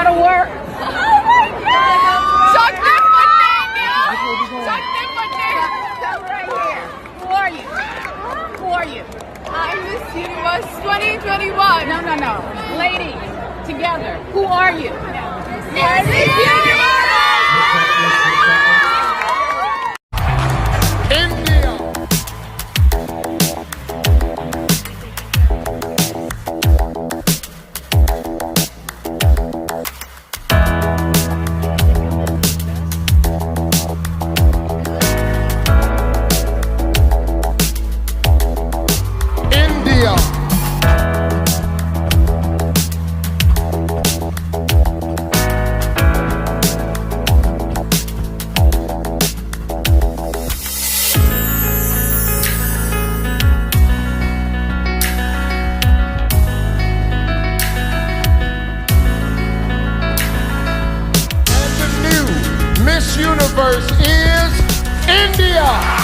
gotta work. Shakti Come right here. Who are you? Who are you? I'm Miss Universe 2021. No. Lady, together. Who are you? Miss Universe! Miss Universe is India.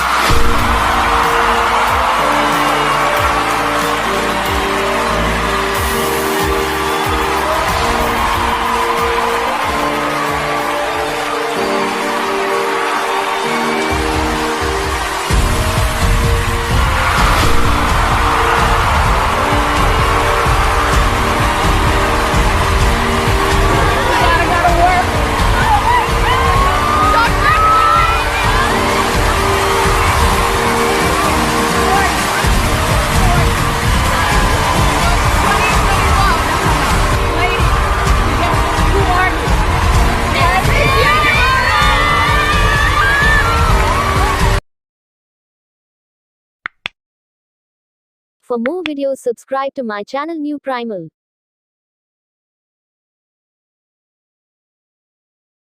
For more videos, subscribe to my channel New Primal.